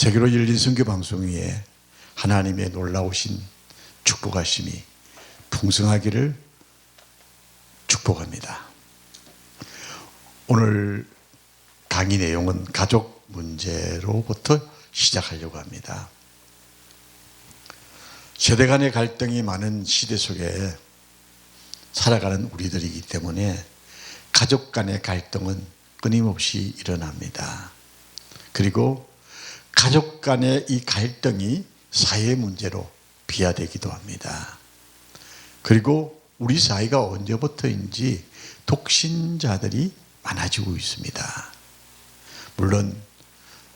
세계로 열린 선교 방송 위에 하나님의 놀라우신 축복하심이 풍성하기를 축복합니다. 오늘 강의 내용은 가족 문제로부터 시작하려고 합니다. 세대 간의 갈등이 많은 시대 속에 살아가는 우리들이기 때문에 가족 간의 갈등은 끊임없이 일어납니다. 그리고 가족 간의 이 갈등이 사회 문제로 비화되기도 합니다. 그리고 우리 사회가 언제부터인지 독신자들이 많아지고 있습니다. 물론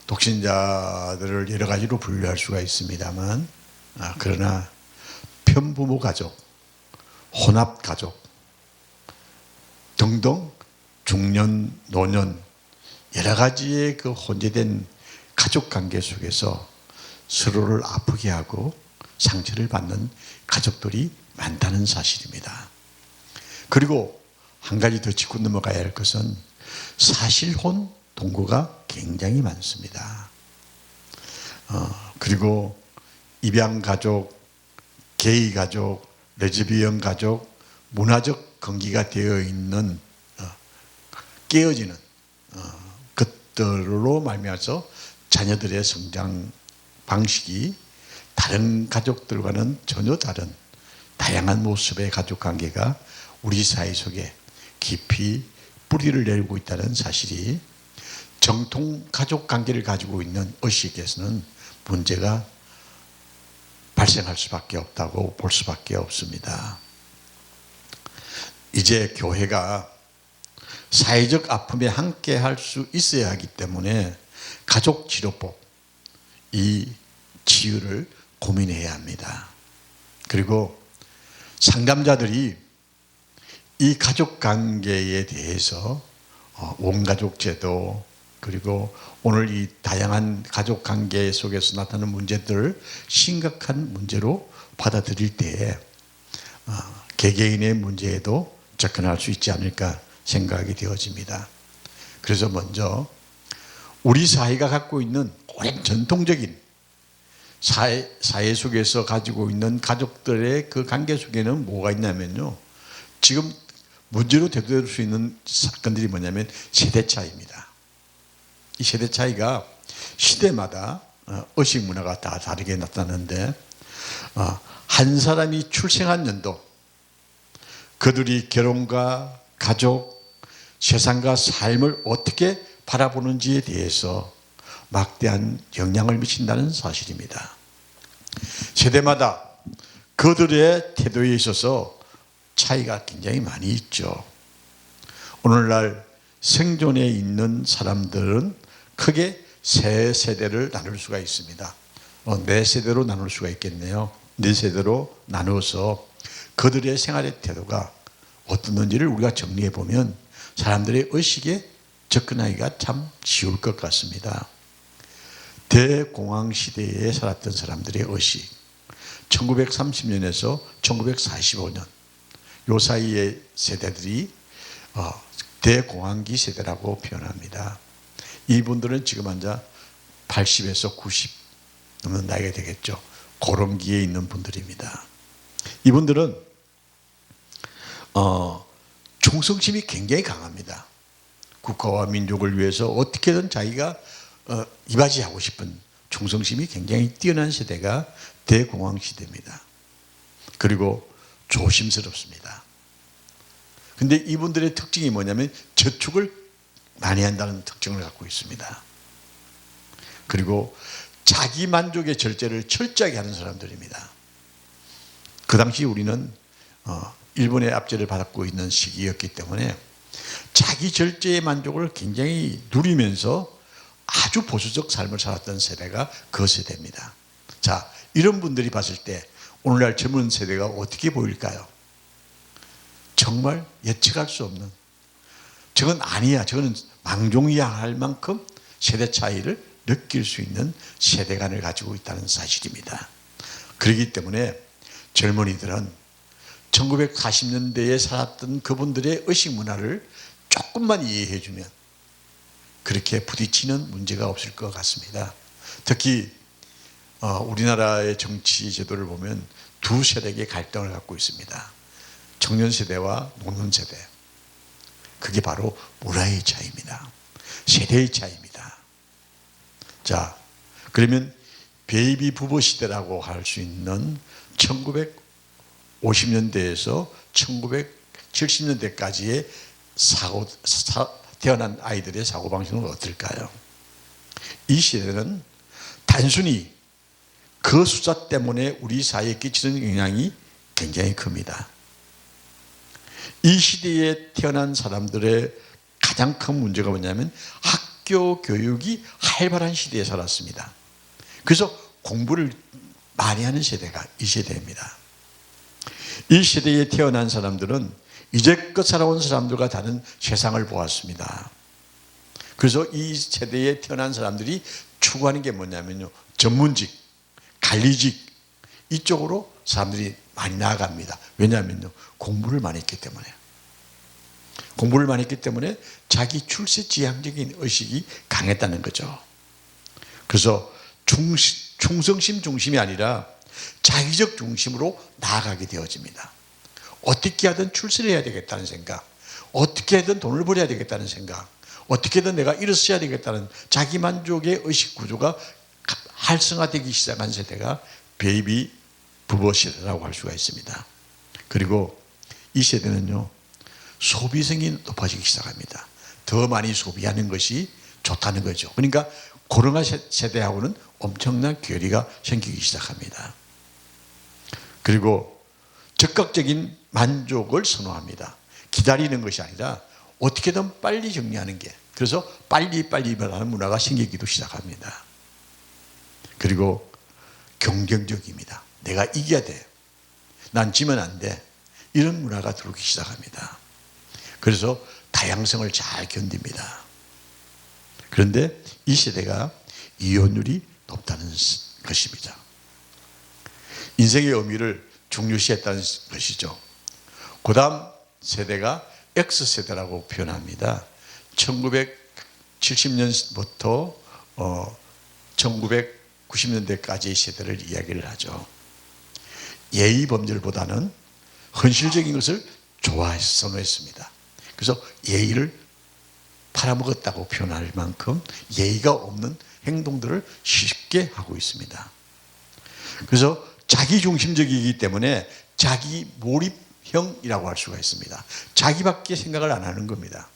독신자들을 여러 가지로 분류할 수가 있습니다만, 그러나 편부모 가족, 혼합 가족 등등 중년, 노년 여러 가지의 그 혼재된 가족 관계 속에서 서로를 아프게 하고 상처를 받는 가족들이 많다는 사실입니다. 그리고 한 가지 더 짚고 넘어가야 할 것은 사실혼 동거가 굉장히 많습니다. 그리고 입양 가족, 게이 가족, 레즈비언 가족, 문화적 건기가 되어 있는 깨어지는 것들로 말미암아서 자녀들의 성장 방식이 다른 가족들과는 전혀 다른 다양한 모습의 가족 관계가 우리 사회 속에 깊이 뿌리를 내리고 있다는 사실이 정통 가족 관계를 가지고 있는 의식에서는 문제가 발생할 수밖에 없다고 볼 수밖에 없습니다. 이제 교회가 사회적 아픔에 함께 할 수 있어야 하기 때문에 가족치료법, 이 치유를 고민해야 합니다. 그리고 상담자들이 이 가족관계에 대해서 원가족제도, 그리고 오늘 이 다양한 가족관계 속에서 나타나는 문제들을 심각한 문제로 받아들일 때에 개개인의 문제에도 접근할 수 있지 않을까 생각이 되어집니다. 그래서 먼저 우리 사회가 갖고 있는 오랜 전통적인 사회 속에서 가지고 있는 가족들의 그 관계 속에는 뭐가 있냐면요, 지금 문제로 대두될 수 있는 사건들이 뭐냐면 세대 차이입니다. 이 세대 차이가 시대마다 의식 문화가 다 다르게 나타나는데, 한 사람이 출생한 연도, 그들이 결혼과 가족, 세상과 삶을 어떻게 바라보는지에 대해서 막대한 영향을 미친다는 사실입니다. 세대마다 그들의 태도에 있어서 차이가 굉장히 많이 있죠. 오늘날 생존에 있는 사람들은 크게 세 세대를 나눌 수가 있습니다. 네 세대로 나눌 수가 있겠네요. 네 세대로 나누어서 그들의 생활의 태도가 어떻는지를 우리가 정리해 보면 사람들의 의식에 접근하기가 참 쉬울 것 같습니다. 대공황 시대에 살았던 사람들의 의식, 1930년에서 1945년 요 사이의 세대들이 대공황기 세대라고 표현합니다. 이분들은 지금 현재 80에서 90 넘는 나이가 되겠죠. 고령기에 있는 분들입니다. 이분들은 충성심이 굉장히 강합니다. 국가와 민족을 위해서 어떻게든 자기가 이바지하고 싶은 충성심이 굉장히 뛰어난 세대가 대공황 시대입니다. 그리고 조심스럽습니다. 근데 이분들의 특징이 뭐냐면 저축을 많이 한다는 특징을 갖고 있습니다. 그리고 자기 만족의 절제를 철저하게 하는 사람들입니다. 그 당시 우리는 일본의 압제를 받고 있는 시기였기 때문에 자기 절제의 만족을 굉장히 누리면서 아주 보수적 삶을 살았던 세대가 그 세대입니다. 자, 이런 분들이 봤을 때 오늘날 젊은 세대가 어떻게 보일까요? 정말 예측할 수 없는, 저건 아니야, 저거는 망종이야 할 만큼 세대 차이를 느낄 수 있는 세대관을 가지고 있다는 사실입니다. 그렇기 때문에 젊은이들은 1940년대에 살았던 그분들의 의식 문화를 조금만 이해해 주면 그렇게 부딪히는 문제가 없을 것 같습니다. 특히 우리나라의 정치 제도를 보면 두 세력의 갈등을 갖고 있습니다. 청년 세대와 노년 세대. 그게 바로 문화의 차이입니다. 세대의 차이입니다. 자, 그러면 베이비 부부 시대라고 할 수 있는 1950년대에서 1970년대까지의 태어난 아이들의 사고방식은 어떨까요? 이 시대는 단순히 그 숫자 때문에 우리 사회에 끼치는 영향이 굉장히 큽니다. 이 시대에 태어난 사람들의 가장 큰 문제가 뭐냐면 학교 교육이 활발한 시대에 살았습니다. 그래서 공부를 많이 하는 세대가 이 세대입니다. 이 시대에 태어난 사람들은 이제껏 살아온 사람들과 다른 세상을 보았습니다. 그래서 이 세대에 태어난 사람들이 추구하는 게 뭐냐면요, 전문직, 관리직 이쪽으로 사람들이 많이 나아갑니다. 왜냐하면요, 공부를 많이 했기 때문에. 공부를 많이 했기 때문에 자기 출세지향적인 의식이 강했다는 거죠. 그래서 충성심 중심이 아니라 자기적 중심으로 나아가게 되어집니다. 어떻게 하든 출세를 해야 되겠다는 생각, 어떻게 하든 돈을 벌어야 되겠다는 생각, 어떻게든 내가 일어서야 되겠다는 자기만족의 의식 구조가 활성화되기 시작한 세대가 베이비 부부 세대라고 할 수가 있습니다. 그리고 이 세대는요, 소비성이 높아지기 시작합니다. 더 많이 소비하는 것이 좋다는 거죠. 그러니까 코로나 세대하고는 엄청난 괴리가 생기기 시작합니다. 그리고 즉각적인 만족을 선호합니다. 기다리는 것이 아니라 어떻게든 빨리 정리하는 게, 그래서 빨리빨리 변하는 문화가 생기기도 시작합니다. 그리고 경쟁적입니다. 내가 이겨야 돼. 난 지면 안 돼. 이런 문화가 들어오기 시작합니다. 그래서 다양성을 잘 견딥니다. 그런데 이 세대가 이혼율이 높다는 것입니다. 인생의 의미를 중요시했다는 것이죠. 그 다음 세대가 X세대라고 표현합니다. 1970년부터 1990년대까지의 세대를 이야기를 하죠. 예의 범절보다는 헌실적인 것을 선호했습니다. 그래서 예의를 팔아먹었다고 표현할 만큼 예의가 없는 행동들을 쉽게 하고 있습니다. 그래서 자기중심적이기 때문에 자기 몰입형이라고 할 수가 있습니다. 자기밖에 생각을 안 하는 겁니다.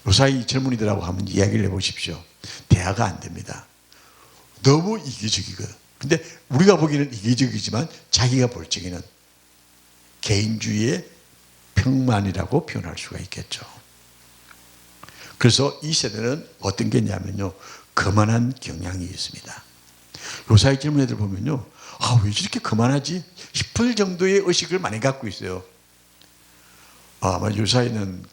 요사이 젊은이들하고 한번 이야기를 해보십시오. 대화가 안 됩니다. 너무 이기적이거든. 근데 우리가 보기에는 이기적이지만 자기가 볼 적에는 개인주의의 평만이라고 표현할 수가 있겠죠. 그래서 이 세대는 어떤 게 있냐면요, 거만한 경향이 있습니다. 요사이 젊은 애들 보면요, 왜 저렇게 거만하지 싶을 정도의 의식을 많이 갖고 있어요. 아마 요사이는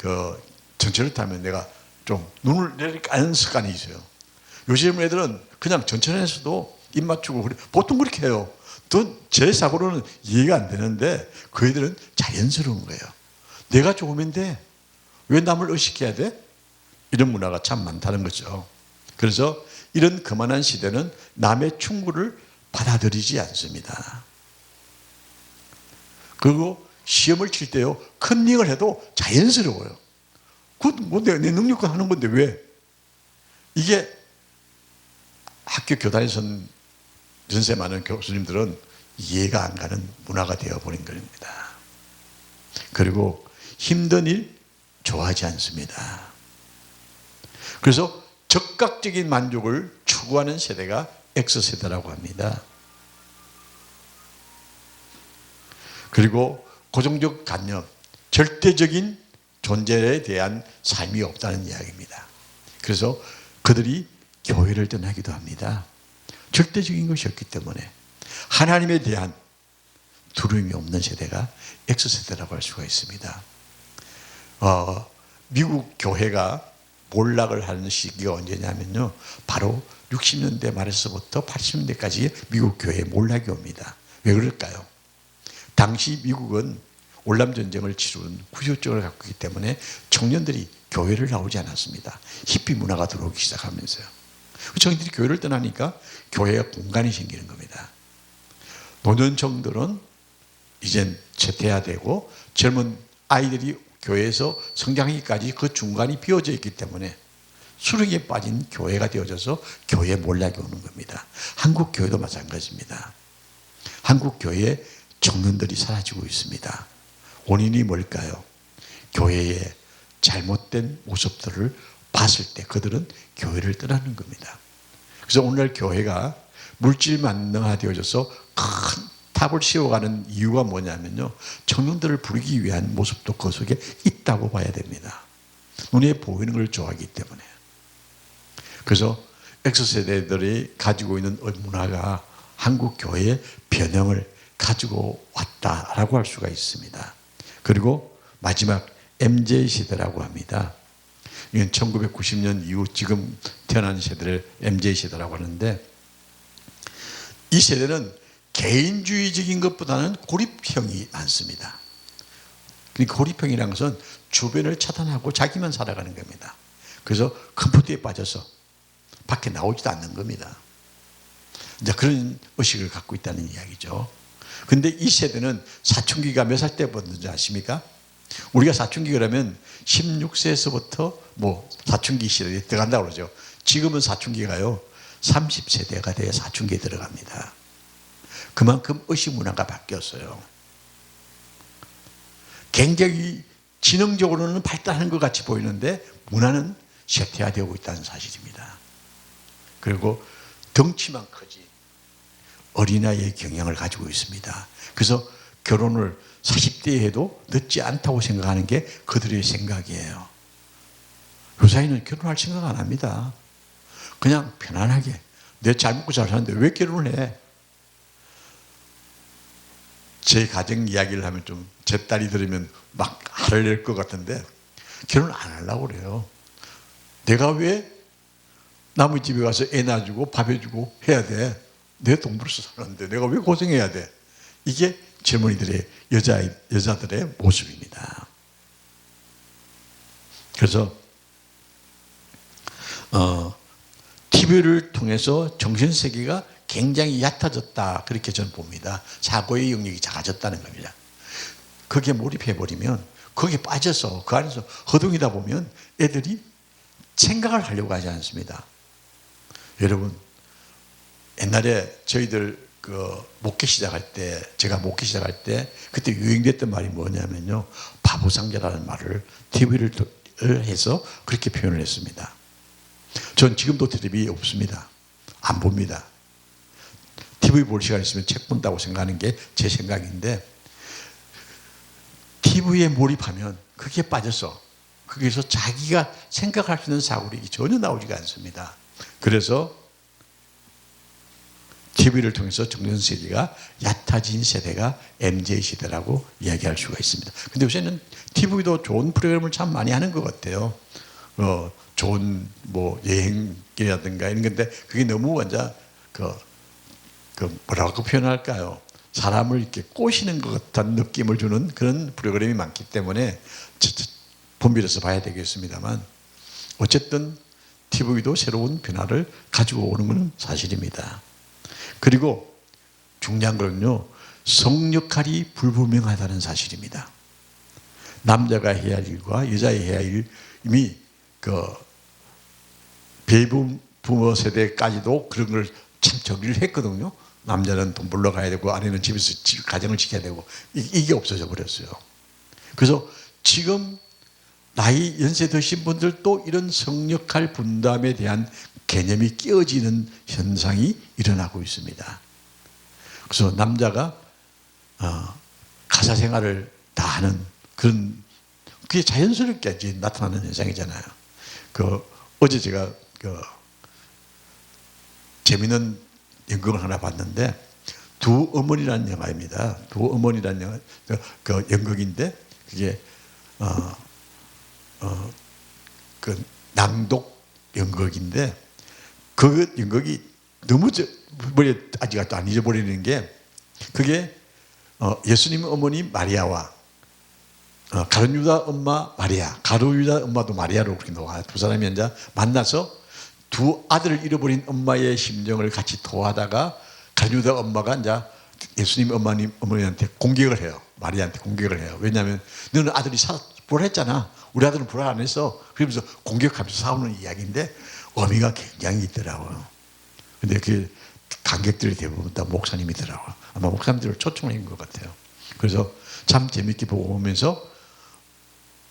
전철을 타면 내가 좀 눈을 내리 까는 습관이 있어요. 요즘 애들은 그냥 전철에서도 입 맞추고 보통 그렇게 해요. 또 제 사고로는 이해가 안 되는데 그 애들은 자연스러운 거예요. 내가 좋으면 돼. 왜 남을 의식해야 돼? 이런 문화가 참 많다는 거죠. 그래서 이런 거만한 시대는 남의 충고를 받아들이지 않습니다. 그리고 시험을 칠 때요, 컨닝을 해도 자연스러워요. 내 능력과 하는 건데 왜? 이게 학교 교단에서 연세 많은 교수님들은 이해가 안 가는 문화가 되어버린 겁니다. 그리고 힘든 일 좋아하지 않습니다. 그래서 즉각적인 만족을 추구하는 세대가 X세대라고 합니다. 그리고 고정적 관념, 절대적인 존재에 대한 삶이 없다는 이야기입니다. 그래서 그들이 교회를 떠나기도 합니다. 절대적인 것이 없기 때문에 하나님에 대한 두려움이 없는 세대가 X세대라고 할 수가 있습니다. 미국 교회가 몰락을 하는 시기가 언제냐면요, 바로 60년대 말에서부터 80년대까지 미국 교회에 몰락이 옵니다. 왜 그럴까요? 당시 미국은 월남전쟁을 치룬 구조적을 갖고 있기 때문에 청년들이 교회를 나오지 않았습니다. 히피 문화가 들어오기 시작하면서요. 청년들이 교회를 떠나니까 교회가 공간이 생기는 겁니다. 노년층들은 이젠 재퇴해야 되고 젊은 아이들이 교회에서 성장하기까지 그 중간이 비어져 있기 때문에 수렁에 빠진 교회가 되어져서 교회에 몰락이 오는 겁니다. 한국 교회도 마찬가지입니다. 한국 교회에 청년들이 사라지고 있습니다. 원인이 뭘까요? 교회의 잘못된 모습들을 봤을 때 그들은 교회를 떠나는 겁니다. 그래서 오늘 교회가 물질 만능화되어져서 큰 탑을 씌워가는 이유가 뭐냐면요, 청년들을 부르기 위한 모습도 그 속에 있다고 봐야 됩니다. 눈에 보이는 걸 좋아하기 때문에. 그래서 X세대들이 가지고 있는 문화가 한국 교회의 변형을 가지고 왔다라고 할 수가 있습니다. 그리고 마지막 MZ세대라고 합니다. 이건 1990년 이후 지금 태어난 세대를 MZ세대라고 하는데, 이 세대는 개인주의적인 것보다는 고립형이 많습니다. 그러니까 고립형이라는 것은 주변을 차단하고 자기만 살아가는 겁니다. 그래서 컴퓨터에 빠져서 밖에 나오지도 않는 겁니다. 이제 그런 의식을 갖고 있다는 이야기죠. 근데 이 세대는 사춘기가 몇 살 때부터인지 아십니까? 우리가 사춘기 그러면 16세에서부터 뭐 사춘기 시대에 들어간다고 그러죠. 지금은 사춘기가요 30세대가 돼야 사춘기에 들어갑니다. 그만큼 의식 문화가 바뀌었어요. 굉장히 지능적으로는 발달하는 것 같이 보이는데 문화는 쇠퇴화되고 있다는 사실입니다. 그리고 덩치만 크지 어린아이의 경향을 가지고 있습니다. 그래서 결혼을 40대에 해도 늦지 않다고 생각하는 게 그들의 생각이에요. 요사이는 결혼할 생각 안 합니다. 그냥 편안하게 내 잘 먹고 잘 사는데 왜 결혼을 해? 제 가정 이야기를 하면 좀 제 딸이 들으면 막 화를 낼 것 같은데 결혼 안 하려고 그래요. 내가 왜 남의 집에 가서 애 낳아주고 밥 해주고 해야 돼? 내 돈 벌어서 사는데 내가 왜 고생해야 돼? 이게 젊은이들의 여자들의 모습입니다. 그래서 TV를 통해서 정신세계가 굉장히 얕아졌다, 그렇게 저는 봅니다. 사고의 영역이 작아졌다는 겁니다. 거기에 몰입해버리면 거기에 빠져서 그 안에서 허둥이다 보면 애들이 생각을 하려고 하지 않습니다. 여러분, 옛날에 저희들 목회 시작할 때, 제가 목회 시작할 때 그때 유행됐던 말이 뭐냐면요, 바보상자라는 말을 TV를 해서 그렇게 표현을 했습니다. 전 지금도 텔레비 없습니다. 안 봅니다. TV 볼 시간 있으면 책 본다고 생각하는 게 제 생각인데, TV에 몰입하면 거기에 빠져서 거기서 자기가 생각할 수 있는 사고력이 전혀 나오지가 않습니다. 그래서 TV를 통해서 정전세계가 얕아진 세대가 MZ세대라고 이야기할 수가 있습니다. 근데 요새는 TV도 좋은 프로그램을 참 많이 하는 것 같아요. 좋은 뭐 여행이라든가 이런 건데 그게 너무 완전 뭐라고 표현할까요? 사람을 이렇게 꼬시는 것 같은 느낌을 주는 그런 프로그램이 많기 때문에 분별해서 봐야 되겠습니다만, 어쨌든 TV도 새로운 변화를 가지고 오는 것은 사실입니다. 그리고 중요한 거는요, 성 역할이 불분명하다는 사실입니다. 남자가 해야 할 일과 여자가 해야 할 일, 이미 베이비부모 세대까지도 그런 걸 참 정리를 했거든요. 남자는 돈 벌러 가야 되고 아내는 집에서 가정을 지켜야 되고 이게 없어져 버렸어요. 그래서 지금 나이 연세 드신 분들도 이런 성역할 분담에 대한 개념이 끼어지는 현상이 일어나고 있습니다. 그래서 남자가 가사 생활을 다 하는 그런, 그게 자연스럽게 이제 나타나는 현상이잖아요. 어제 제가 재미있는 연극을 하나 봤는데, 두 어머니라는 영화입니다. 두 어머니라는 영화, 연극인데 그게 낭독 연극인데, 그 연극이 너무 머리에 아직도 안 잊어버리는 게, 그게 예수님 어머니 마리아와 가룟 유다 엄마 마리아, 가룟 유다 엄마도 마리아로 그렇게 나와 두 사람이 이제 만나서 두 아들을 잃어버린 엄마의 심정을 같이 토하다가 가룟유다 엄마가 이제 예수님 어머니한테 공격을 해요. 마리아한테 공격을 해요. 왜냐하면 너는 아들이 불안했잖아. 우리 아들은 불안 안 했어. 그러면서 공격하면서 싸우는 이야기인데 의미가 굉장히 있더라고요. 근데 그 관객들이 대부분 다 목사님이더라고요. 아마 목사님들을 초청한 것 같아요. 그래서 참 재밌게 보고 오면서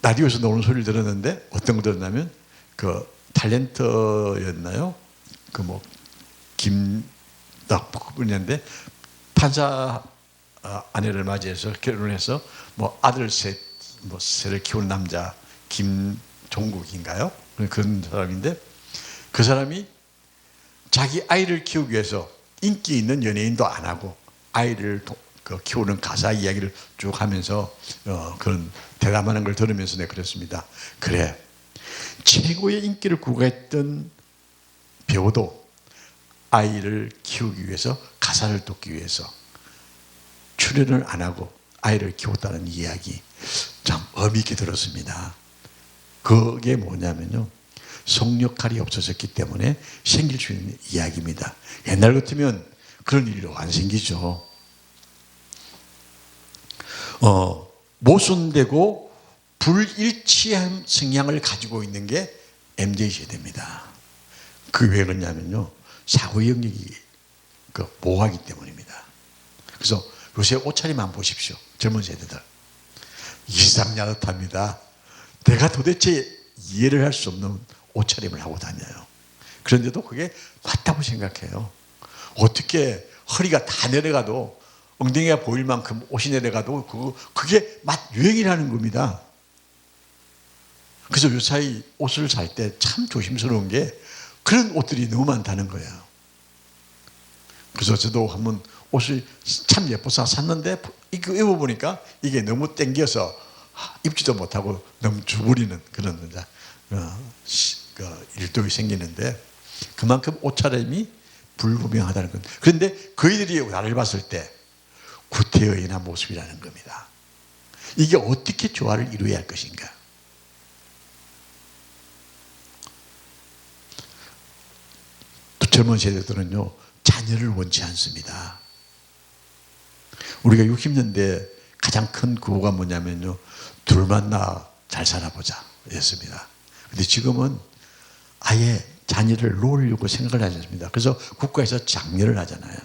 라디오에서 나오는 소리를 들었는데 어떤 거 들었냐면 그 탤런트였나요? 그 뭐 김덕분인데 판사 아내를 맞이해서 결혼해서 뭐 아들 셋을 키우는 남자 김종국인가요? 그런 사람인데 그 사람이 자기 아이를 키우기 위해서 인기 있는 연예인도 안 하고 아이를 키우는 가사 이야기를 쭉 하면서 그런 대담하는 걸 들으면서 내가 그랬습니다. 그래, 최고의 인기를 구가했던 배우도 아이를 키우기 위해서 가사를 돕기 위해서 출연을 안 하고 아이를 키웠다는 이야기 참 의미 있게 들었습니다. 그게 뭐냐면요, 속력칼이 없어졌기 때문에 생길 수 있는 이야기입니다. 옛날 같으면 그런 일로 안 생기죠. 모순되고 불일치한 성향을 가지고 있는 게 MZ세대입니다. 그 왜 그러냐면요, 사고 영역이 모호하기 때문입니다. 그래서 요새 옷차림만 보십시오. 젊은 세대들 이상야릇합니다. 내가 도대체 이해를 할 수 없는 옷차림을 하고 다녀요. 그런데도 그게 맞다고 생각해요. 어떻게 허리가 다 내려가도 엉덩이가 보일 만큼 옷이 내려가도 그게 유행이라는 겁니다. 그래서 요사이 옷을 살 때 참 조심스러운 게 그런 옷들이 너무 많다는 거예요. 그래서 저도 한번 옷을 참 예뻐서 샀는데 이거 입어보니까 이게 너무 땡겨서 입지도 못하고 너무 주부리는 그런 일도 생기는데 그만큼 옷차림이 불분명하다는 겁니다. 그런데 그이들이 나를 봤을 때 구태의인한 모습이라는 겁니다. 이게 어떻게 조화를 이루어야 할 것인가? 또 젊은 세대들은요, 자녀를 원치 않습니다. 우리가 60년대 가장 큰 구호가 뭐냐면요, 둘 만나 잘 살아보자 였습니다. 근데 지금은 아예 자녀를 놓으려고 생각을 하지 않습니다. 그래서 국가에서 장려를 하잖아요.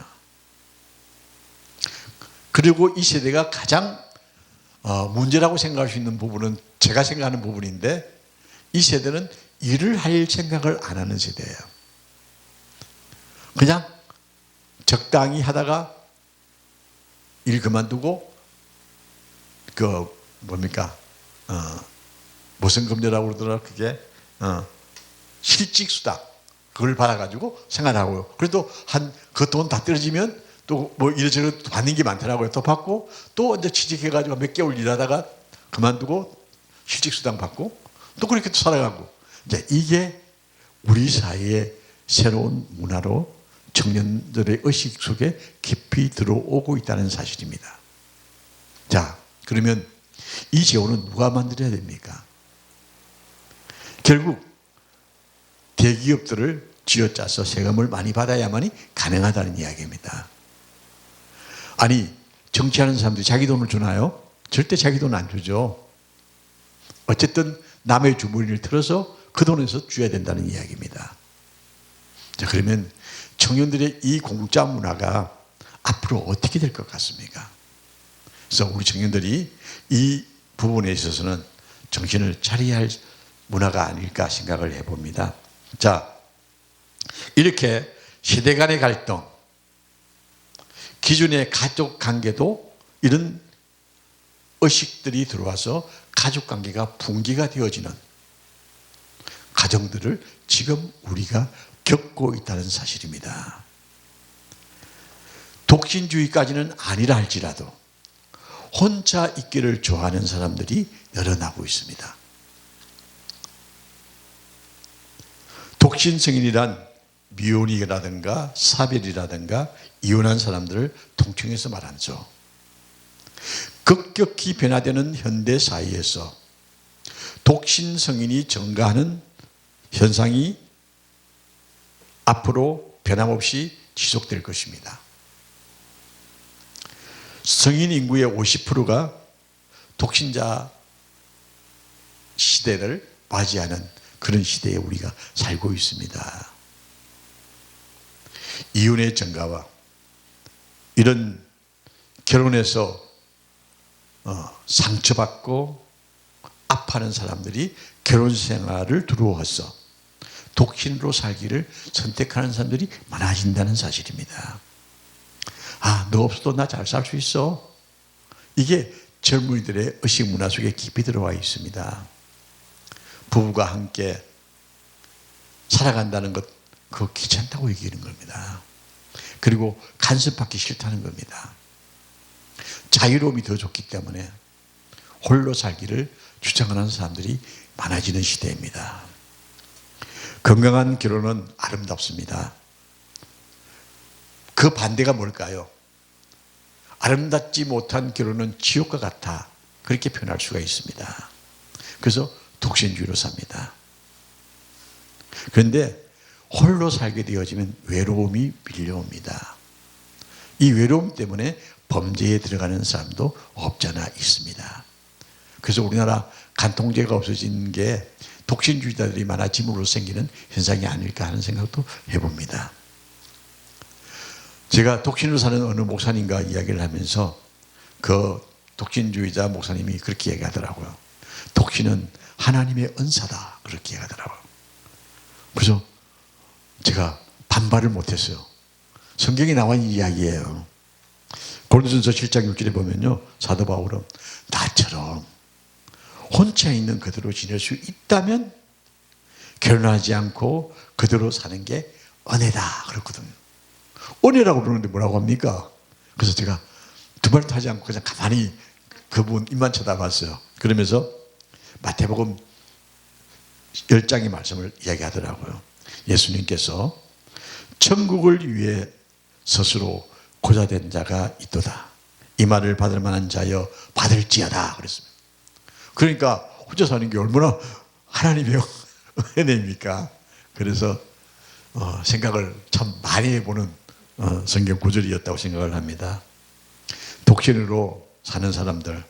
그리고 이 세대가 가장 문제라고 생각할 수 있는 부분은 제가 생각하는 부분인데, 이 세대는 일을 할 생각을 안 하는 세대예요. 그냥 적당히 하다가 일 그만두고 무슨 금리라고 그러더라, 그게 실직수당 그걸 받아가지고 생활하고요. 그래도 그 돈 다 떨어지면 또 뭐 이래저래 받는 게 많더라고요. 또 받고 또 이제 취직해가지고 몇 개월 일하다가 그만두고 실직수당 받고 또 그렇게 또 살아가고, 이제 이게 우리 사회의 새로운 문화로 청년들의 의식 속에 깊이 들어오고 있다는 사실입니다. 자, 그러면 이 제도는 누가 만들어야 됩니까? 결국 대기업들을 쥐어짜서 세금을 많이 받아야만이 가능하다는 이야기입니다. 아니, 정치하는 사람들이 자기 돈을 주나요? 절대 자기 돈 안 주죠. 어쨌든 남의 주머니를 틀어서 그 돈에서 줘야 된다는 이야기입니다. 자, 그러면 청년들의 이 공짜 문화가 앞으로 어떻게 될 것 같습니까? 그래서 우리 청년들이 이 부분에 있어서는 정신을 차려야 할 문화가 아닐까 생각을 해봅니다. 자, 이렇게 세대 간의 갈등, 기존의 가족 관계도 이런 의식들이 들어와서 가족 관계가 붕괴가 되어지는 가정들을 지금 우리가 겪고 있다는 사실입니다. 독신주의까지는 아니라 할지라도 혼자 있기를 좋아하는 사람들이 늘어나고 있습니다. 독신 성인이란 미혼이라든가 사별이라든가 이혼한 사람들을 통칭해서 말하죠. 급격히 변화되는 현대 사회에서 독신 성인이 증가하는 현상이 앞으로 변함없이 지속될 것입니다. 성인 인구의 50%가 독신자 시대를 맞이하는 그런 시대에 우리가 살고 있습니다. 이혼의 증가와 이런 결혼해서 상처받고 아파하는 사람들이 결혼 생활을 두려워해서 독신으로 살기를 선택하는 사람들이 많아진다는 사실입니다. 아, 너 없어도 나 잘 살 수 있어. 이게 젊은이들의 의식 문화 속에 깊이 들어와 있습니다. 부부가 함께 살아간다는 것, 그거 귀찮다고 얘기하는 겁니다. 그리고 간섭받기 싫다는 겁니다. 자유로움이 더 좋기 때문에 홀로 살기를 주장하는 사람들이 많아지는 시대입니다. 건강한 결혼은 아름답습니다. 그 반대가 뭘까요? 아름답지 못한 결혼은 지옥과 같아. 그렇게 표현할 수가 있습니다. 그래서 독신주의로 삽니다. 그런데 홀로 살게 되어지면 외로움이 밀려옵니다. 이 외로움 때문에 범죄에 들어가는 사람도 없잖아 있습니다. 그래서 우리나라 간통죄가 없어진 게 독신주의자들이 많아짐으로 생기는 현상이 아닐까 하는 생각도 해봅니다. 제가 독신으로 사는 어느 목사님과 이야기를 하면서 그 독신주의자 목사님이 그렇게 얘기하더라고요. 독신은 하나님의 은사다. 그렇게 얘기하더라고요. 그래서 제가 반발을 못했어요. 성경에 나와 있는 이야기예요. 고린도전서 7장 6절에 보면요, 사도 바울은 나처럼 혼자 있는 그대로 지낼 수 있다면 결혼하지 않고 그대로 사는 게 은혜다 그렇거든요. 은혜라고 부르는데 뭐라고 합니까? 그래서 제가 두 발도 하지 않고 그냥 가만히 그분 입만 쳐다봤어요. 그러면서 마태복음 10장의 말씀을 이야기하더라고요. 예수님께서 천국을 위해 스스로 고자된 자가 있도다. 이 말을 받을 만한 자여 받을지어다 그랬습니다. 그러니까 혼자 사는 게 얼마나 하나님의 은혜입니까? 그래서 생각을 참 많이 해보는 성경 구절이었다고 생각을 합니다. 독신으로 사는 사람들,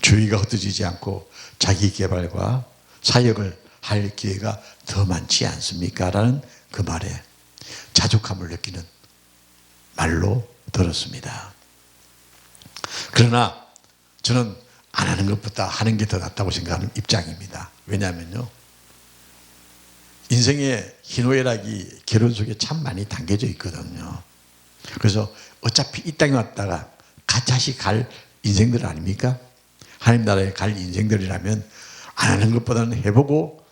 주의가 흩어지지 않고 자기 개발과 사역을 할 기회가 더 많지 않습니까? 라는 그 말에 자족함을 느끼는 말로 들었습니다. 그러나 저는 안 하는 것보다 하는 게 더 낫다고 생각하는 입장입니다. 왜냐하면요, 인생의 희노애락이 결혼 속에 참 많이 담겨져 있거든요. 그래서 어차피 이 땅에 왔다가 다시 갈 인생들 아닙니까? 하나님 나라에 갈 인생들이라면 안 하는 것보다는 해보고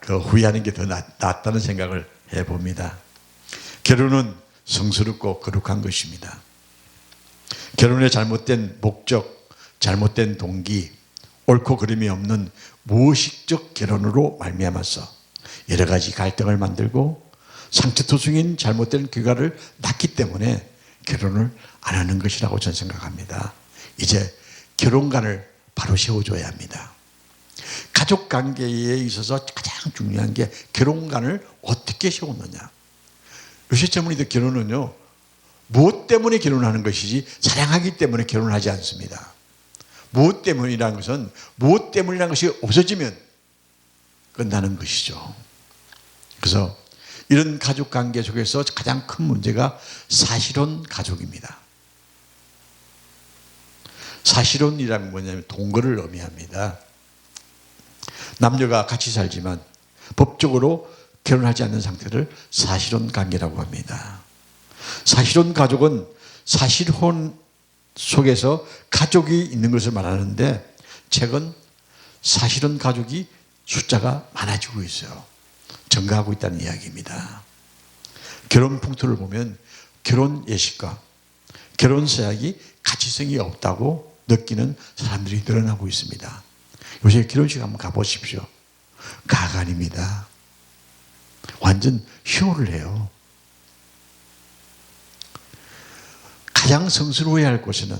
후회하는 게 더 낫다는 생각을 해봅니다. 결혼은 성스럽고 거룩한 것입니다. 결혼의 잘못된 목적, 잘못된 동기, 옳고 그름이 없는 무의식적 결혼으로 말미암아서 여러 가지 갈등을 만들고 상처투성인 잘못된 결과를 낳기 때문에 결혼을 안 하는 것이라고 저는 생각합니다. 이제 결혼관을 바로 세워줘야 합니다. 가족관계에 있어서 가장 중요한 게 결혼관을 어떻게 세웠느냐. 요새 젊은이들 결혼은요, 무엇 때문에 결혼하는 것이지 사랑하기 때문에 결혼하지 않습니다. 무엇 때문이라는 것은 무엇 때문이라는 것이 없어지면 끝나는 것이죠. 그래서 이런 가족관계 속에서 가장 큰 문제가 사실혼 가족입니다. 사실혼이라는 뭐냐면 동거를 의미합니다. 남녀가 같이 살지만 법적으로 결혼하지 않는 상태를 사실혼 관계라고 합니다. 사실혼 가족은 사실혼 속에서 가족이 있는 것을 말하는데 최근 사실혼 가족이 숫자가 많아지고 있어요. 증가하고 있다는 이야기입니다. 결혼 풍토를 보면 결혼 예식과 결혼 서약이 가치성이 없다고 느끼는 사람들이 늘어나고 있습니다. 요새 결혼식 한번 가보십시오. 가관입니다. 완전 쇼를 해요. 가장 성스러워야 할 곳에는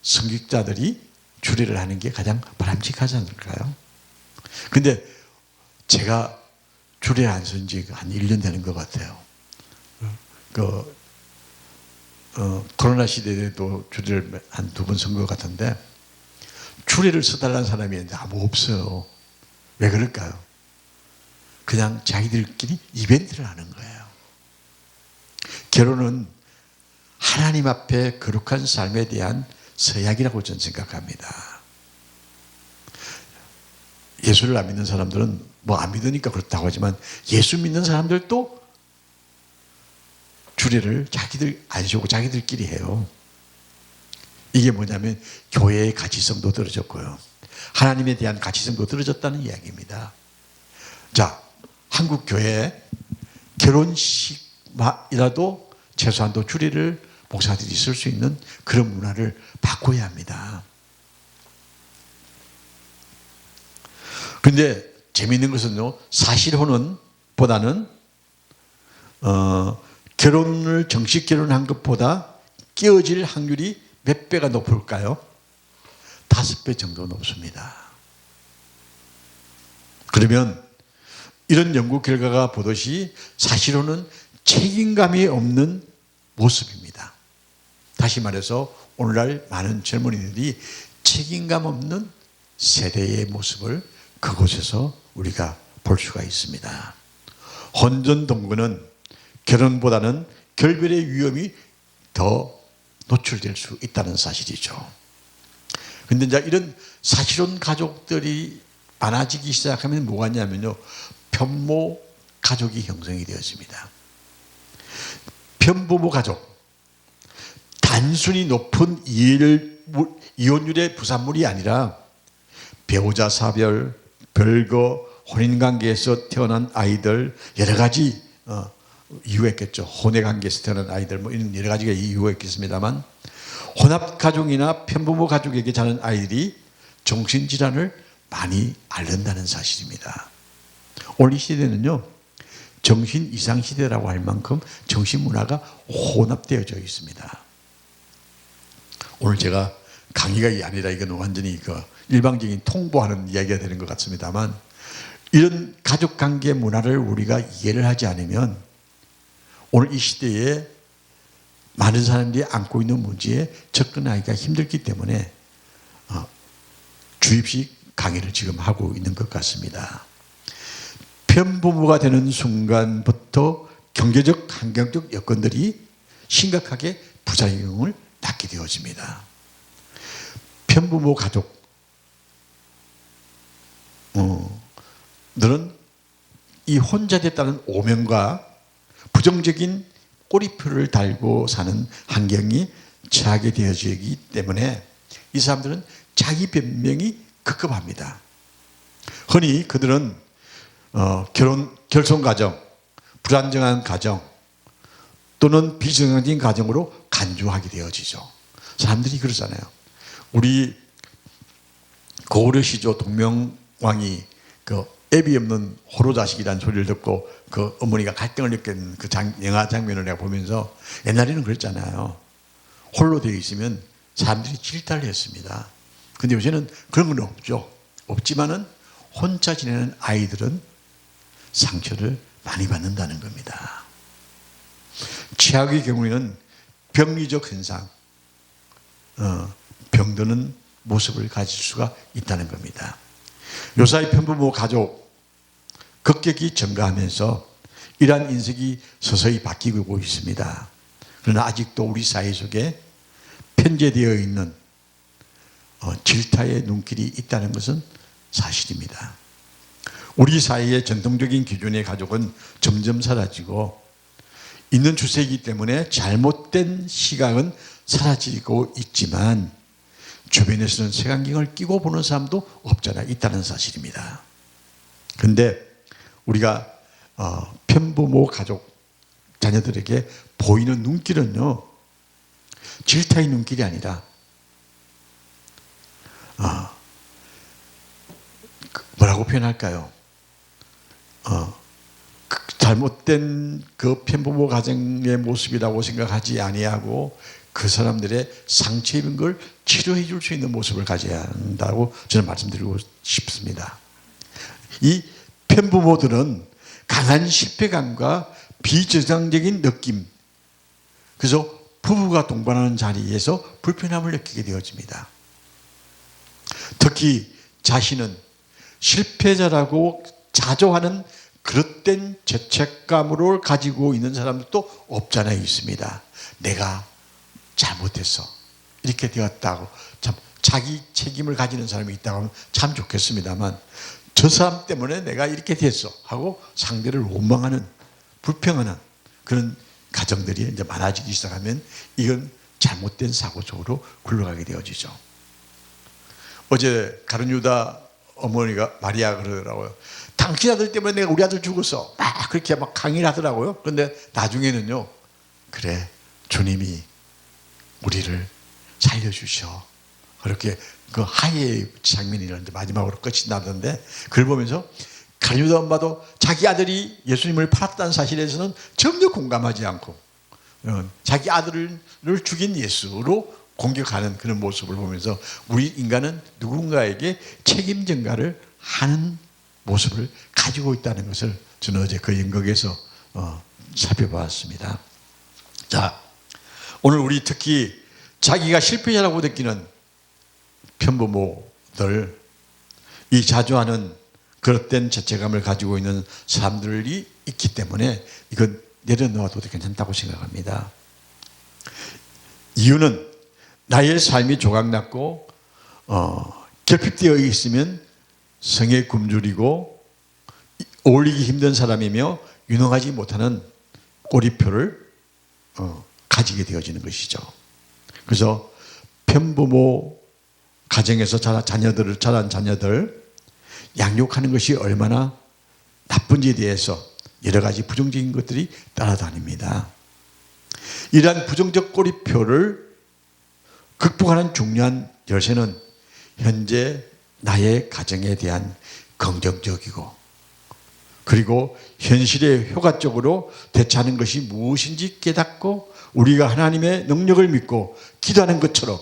성직자들이 주례를 하는 게 가장 바람직하지 않을까요? 근데 제가 주례 안 쓴 지 한 1년 되는 것 같아요. 코로나 시대에도 주례를 한 2번 쓴 것 같은데 주례를 써달라는 사람이 아무 없어요. 왜 그럴까요? 그냥 자기들끼리 이벤트를 하는 거예요. 결혼은 하나님 앞에 거룩한 삶에 대한 서약이라고 저는 생각합니다. 예수를 안 믿는 사람들은 뭐 안 믿으니까 그렇다고 하지만 예수 믿는 사람들도 주례를 자기들 안 세우고 자기들끼리 해요. 이게 뭐냐면 교회의 가치성도 떨어졌고요. 하나님에 대한 가치성도 떨어졌다는 이야기입니다. 자, 한국 교회에 결혼식이라도 최소한도 주례를 목사들이 쓸 수 있는 그런 문화를 바꿔야 합니다. 그런데 재미있는 것은요, 사실혼보다는 결혼을 정식 결혼한 것보다 깨어질 확률이 몇 배가 높을까요? 5배 정도 높습니다. 그러면 이런 연구 결과가 보듯이 사실혼은 책임감이 없는 모습입니다. 다시 말해서 오늘날 많은 젊은이들이 책임감 없는 세대의 모습을 그곳에서 우리가 볼 수가 있습니다. 혼전 동거는 결혼보다는 결별의 위험이 더 노출될 수 있다는 사실이죠. 그런데 이제 이런 사실혼 가족들이 많아지기 시작하면 뭐가 있냐면요, 편모 가족이 형성이 되었습니다. 편부모 가족, 단순히 높은 이혼율의 부산물이 아니라 배우자 사별, 별거, 혼인관계에서 태어난 아이들, 여러 가지 이유가 있겠죠. 혼외관계에서 태어난 아이들, 뭐 이런 여러 가지가 이유가 있겠습니다만, 혼합가족이나 편부모 가족에게 자란 아이들이 정신질환을 많이 앓는다는 사실입니다. 오늘 이 시대는요, 정신 이상 시대라고 할 만큼 정신문화가 혼합되어져 있습니다. 오늘 제가 강의가 아니라 이건 완전히 일방적인 통보하는 이야기가 되는 것 같습니다만, 이런 가족관계 문화를 우리가 이해를 하지 않으면 오늘 이 시대에 많은 사람들이 안고 있는 문제에 접근하기가 힘들기 때문에 주입식 강의를 지금 하고 있는 것 같습니다. 편부모가 되는 순간부터 경제적, 환경적 여건들이 심각하게 부작용을 낳게 되어집니다. 편부모 가족 너는 이 혼자 됐다는 오명과 부정적인 꼬리표를 달고 사는 환경이 처하게 되어지기 때문에 이 사람들은 자기 변명이 급급합니다. 흔히 그들은 결손 가정, 불안정한 가정 또는 비정상적인 가정으로 간주하게 되어지죠. 사람들이 그러잖아요. 우리 고구려 시조 동명왕이 애비 없는 호로 자식이라는 소리를 듣고 그 어머니가 갈등을 느끼는 그 영화 장면을 내가 보면서, 옛날에는 그랬잖아요. 홀로 되어 있으면 사람들이 질타를 했습니다. 근데 요새는 그런 건 없죠. 없지만은 혼자 지내는 아이들은 상처를 많이 받는다는 겁니다. 최악의 경우에는 병리적 현상, 병드는 모습을 가질 수가 있다는 겁니다. 요사이 편부모 가족 급격히 증가하면서 이러한 인식이 서서히 바뀌고 있습니다. 그러나 아직도 우리 사회 속에 편제되어 있는 질타의 눈길이 있다는 것은 사실입니다. 우리 사회의 전통적인 기준의 가족은 점점 사라지고 있는 추세이기 때문에 잘못된 시각은 사라지고 있지만 주변에서는 색안경을 끼고 보는 사람도 없잖아 있다는 사실입니다. 그런데 우리가 편부모 가족 자녀들에게 보이는 눈길은요, 질타의 눈길이 아니라 뭐라고 표현할까요? 잘못된 그 편부모 가정의 모습이라고 생각하지 아니하고 그 사람들의 상처 입은 걸 치료해 줄 수 있는 모습을 가져야 한다고 저는 말씀드리고 싶습니다. 이 편부모들은 강한 실패감과 비정상적인 느낌, 그래서 부부가 동반하는 자리에서 불편함을 느끼게 되어집니다. 특히 자신은 실패자라고 자조하는 그릇된 죄책감을 가지고 있는 사람들도 없잖아 있습니다. 내가 잘못했어, 이렇게 되었다고 참 자기 책임을 가지는 사람이 있다고 하면 참 좋겠습니다만, 저 사람 때문에 내가 이렇게 됐어 하고 상대를 원망하는, 불평하는 그런 가정들이 이제 많아지기 시작하면 이건 잘못된 사고 속으로 굴러가게 되어지죠. 어제 가룟 유다 어머니가 마리아 그러더라고요. 당신 아들 때문에 내가 우리 아들 죽었어, 막 그렇게 막 강의를 하더라고요. 그런데 나중에는요, 그래 주님이 우리를 살려주셔, 그렇게 그 하예의 장면이라는 마지막으로 끝이 나던데, 그걸 보면서 가룟 유다 엄마도 자기 아들이 예수님을 팔았다는 사실에서는 전혀 공감하지 않고 자기 아들을 죽인 예수로 공격하는 그런 모습을 보면서 우리 인간은 누군가에게 책임 전가를 하는 모습을 가지고 있다는 것을 저는 어제 그 연극에서 살펴봤습니다. 자, 오늘 우리 특히 자기가 실패자라고 느끼는 편부모들, 이 자주하는 그릇된 죄책감을 가지고 있는 사람들이 있기 때문에 이건 내려놓아도 괜찮다고 생각합니다. 이유는 나의 삶이 조각났고 결핍되어 있으면 성에 굶주리고 어울리기 힘든 사람이며 유능하지 못하는 꼬리표를 가지게 되어지는 것이죠. 그래서 편부모 가정에서 자란 자녀들 양육하는 것이 얼마나 나쁜지에 대해서 여러 가지 부정적인 것들이 따라다닙니다. 이러한 부정적 꼬리표를 극복하는 중요한 열쇠는 현재 나의 가정에 대한 긍정적이고, 그리고 현실에 효과적으로 대처하는 것이 무엇인지 깨닫고 우리가 하나님의 능력을 믿고 기도하는 것처럼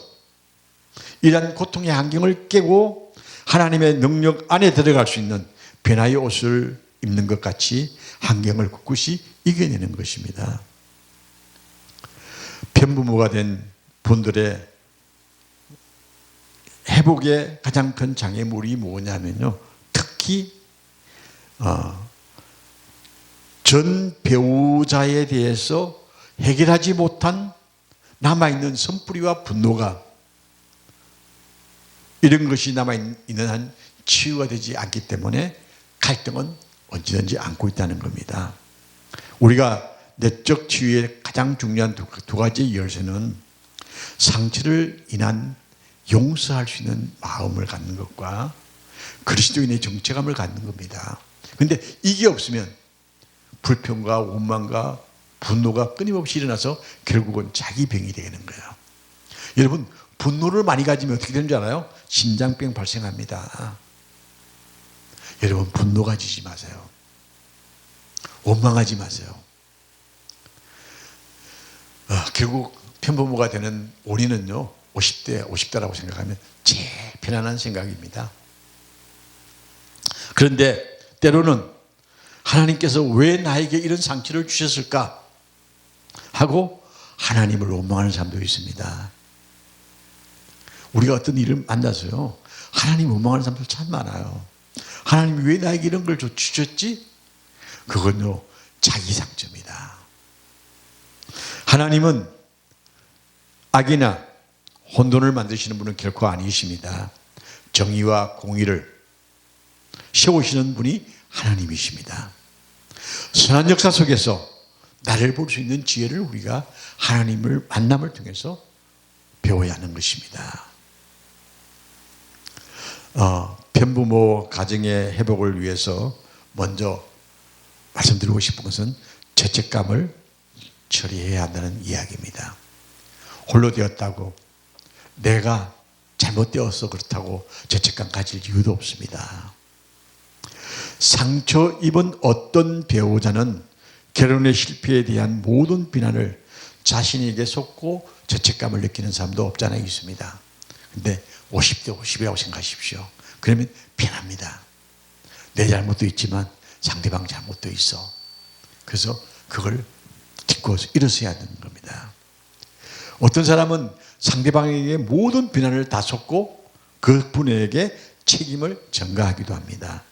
이러한 고통의 환경을 깨고 하나님의 능력 안에 들어갈 수 있는 변화의 옷을 입는 것 같이 환경을 꿋꿋이 이겨내는 것입니다. 편부모가 된 분들의 회복의 가장 큰 장애물이 뭐냐면요, 특히 전 배우자에 대해서 해결하지 못한 남아있는 선풀이와 분노가, 이런 것이 남아있는 한 치유가 되지 않기 때문에 갈등은 언제든지 안고 있다는 겁니다. 우리가 내적 치유의 가장 중요한 두 가지 열쇠는 상처를 인한 용서할 수 있는 마음을 갖는 것과 그리스도인의 정체감을 갖는 겁니다. 그런데 이게 없으면 불평과 원망과 분노가 끊임없이 일어나서 결국은 자기 병이 되는 거예요. 여러분, 분노를 많이 가지면 어떻게 되는 줄 알아요? 심장병 발생합니다. 여러분, 분노 가지지 마세요. 원망하지 마세요. 결국 편부모가 되는 원인은요, 50대라고 생각하면 제일 편안한 생각입니다. 그런데 때로는 하나님께서 왜 나에게 이런 상처를 주셨을까 하고 하나님을 원망하는 사람도 있습니다. 우리가 어떤 일을 만나서요, 하나님 원망하는 사람들 참 많아요. 하나님이 왜 나에게 이런 걸 주셨지? 그건요, 자기 상처입니다. 하나님은 악이나 혼돈을 만드시는 분은 결코 아니십니다. 정의와 공의를 세우시는 분이 하나님이십니다. 선한 역사 속에서 나를 볼 수 있는 지혜를 우리가 하나님을 만남을 통해서 배워야 하는 것입니다. 편부모 가정의 회복을 위해서 먼저 말씀드리고 싶은 것은 죄책감을 처리해야 한다는 이야기입니다. 홀로 되었다고, 내가 잘못되어서 그렇다고 죄책감 가질 이유도 없습니다. 상처 입은 어떤 배우자는 결혼의 실패에 대한 모든 비난을 자신에게 쏟고 죄책감을 느끼는 사람도 없잖아 있습니다. 근데 50대 50이라고 생각하십시오. 그러면 편합니다. 내 잘못도 있지만 상대방 잘못되어 있어. 그래서 그걸 딛고 일어서야 되는 겁니다. 어떤 사람은 상대방에게 모든 비난을 다 쏟고 그 분에게 책임을 전가하기도 합니다.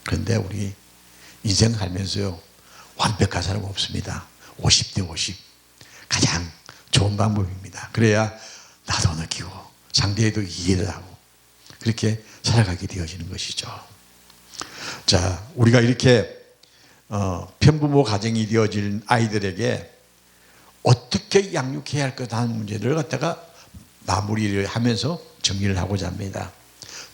그런데 우리 인생 살면서요, 완벽한 사람 없습니다. 50대 50 가장 좋은 방법입니다. 그래야 나도 느끼고 상대에도 이해를 하고 그렇게 살아가게 되어지는 것이죠. 자, 우리가 이렇게 편부모 가정이 되어질 아이들에게 어떻게 양육해야 할 것 하는 문제를 갖다가 마무리를 하면서 정리를 하고자 합니다.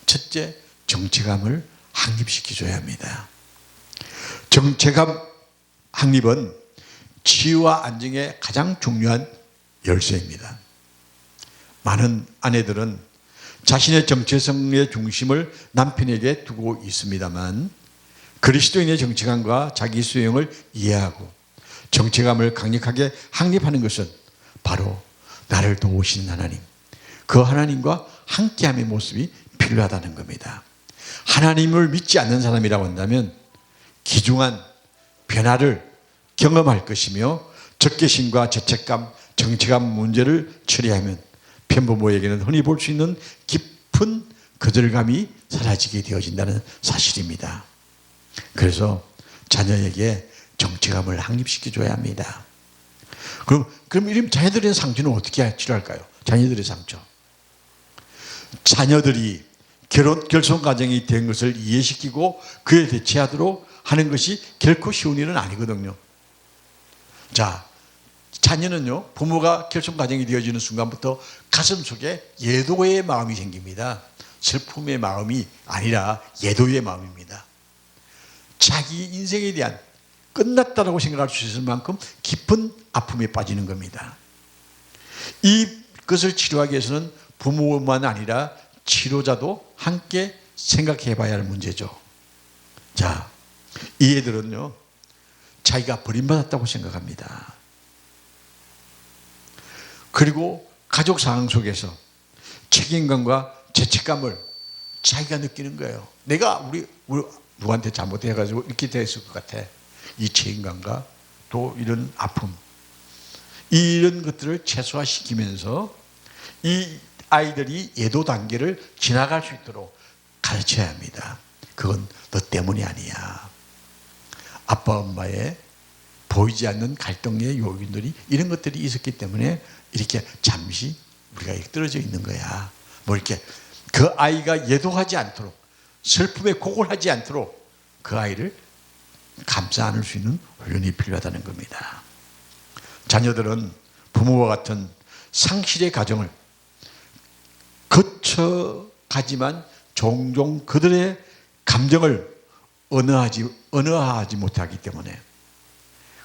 첫째, 정체감을 확립시켜줘야 합니다. 정체감 확립은 치유와 안정의 가장 중요한 열쇠입니다. 많은 아내들은 자신의 정체성의 중심을 남편에게 두고 있습니다만 그리스도인의 정체감과 자기 수용을 이해하고 정체감을 강력하게 확립하는 것은 바로 나를 도우시는 하나님, 그 하나님과 함께함의 모습이 필요하다는 겁니다. 하나님을 믿지 않는 사람이라고 한다면 기중한 변화를 경험할 것이며 적개심과 죄책감, 정체감 문제를 처리하면 편부모에게는 흔히 볼 수 있는 깊은 거절감이 사라지게 되어진다는 사실입니다. 그래서 자녀에게 정체감을 확립시켜줘야 합니다. 그럼 이런 자녀들의 상처는 어떻게 치료할까요? 자녀들의 상처. 자녀들이 결손 가정이 된 것을 이해시키고 그에 대처하도록 하는 것이 결코 쉬운 일은 아니거든요. 자, 자녀는요, 부모가 결손 가정이 되어지는 순간부터 가슴속에 예도의 마음이 생깁니다. 슬픔의 마음이 아니라 예도의 마음입니다. 자기 인생에 대한 끝났다라고 생각할 수 있을 만큼 깊은 아픔에 빠지는 겁니다. 이것을 치료하기 위해서는 부모만 아니라 치료자도 함께 생각해 봐야 할 문제죠. 자, 이 애들은요, 자기가 버림받았다고 생각합니다. 그리고 가족 상황 속에서 책임감과 죄책감을 자기가 느끼는 거예요. 내가 우리 누구한테 잘못해가지고 이렇게 됐을 것 같아. 이 책임감과 또 이런 아픔, 이런 것들을 최소화시키면서 이 아이들이 예도 단계를 지나갈 수 있도록 가르쳐야 합니다. 그건 너 때문이 아니야. 아빠 엄마의 보이지 않는 갈등의 요인들이 이런 것들이 있었기 때문에 이렇게 잠시 우리가 떨어져 있는 거야. 뭐 이렇게 그 아이가 예도하지 않도록, 슬픔에 고골하지 않도록 그 아이를 감싸 안을 수 있는 훈련이 필요하다는 겁니다. 자녀들은 부모와 같은 상실의 가정을 거쳐가지만 종종 그들의 감정을 언어하지 못하기 때문에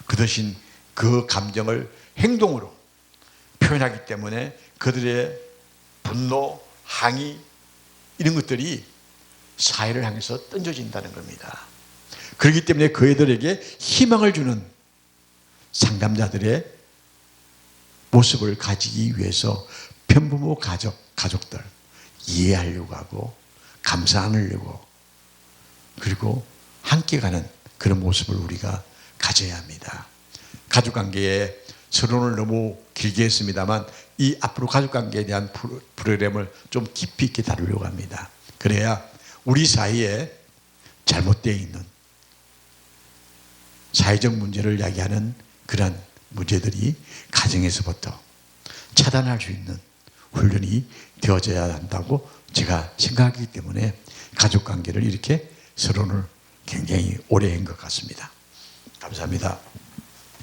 그 대신 그 감정을 행동으로 표현하기 때문에 그들의 분노, 항의 이런 것들이 사회를 향해서 던져진다는 겁니다. 그렇기 때문에 그 애들에게 희망을 주는 상담자들의 모습을 가지기 위해서 편부모 가족들 이해하려고 하고 감싸 안으려고 그리고 함께 가는 그런 모습을 우리가 가져야 합니다. 가족관계에 서론을 너무 길게 했습니다만 이 앞으로 가족관계에 대한 프로그램을 좀 깊이 있게 다루려고 합니다. 그래야 우리 사이에 잘못되어 있는 사회적 문제를 야기하는 그런 문제들이 가정에서부터 차단할 수 있는 훈련이 되어져야 한다고 제가 생각하기 때문에 가족관계를 이렇게 서론을 굉장히 오래 한 것 같습니다. 감사합니다.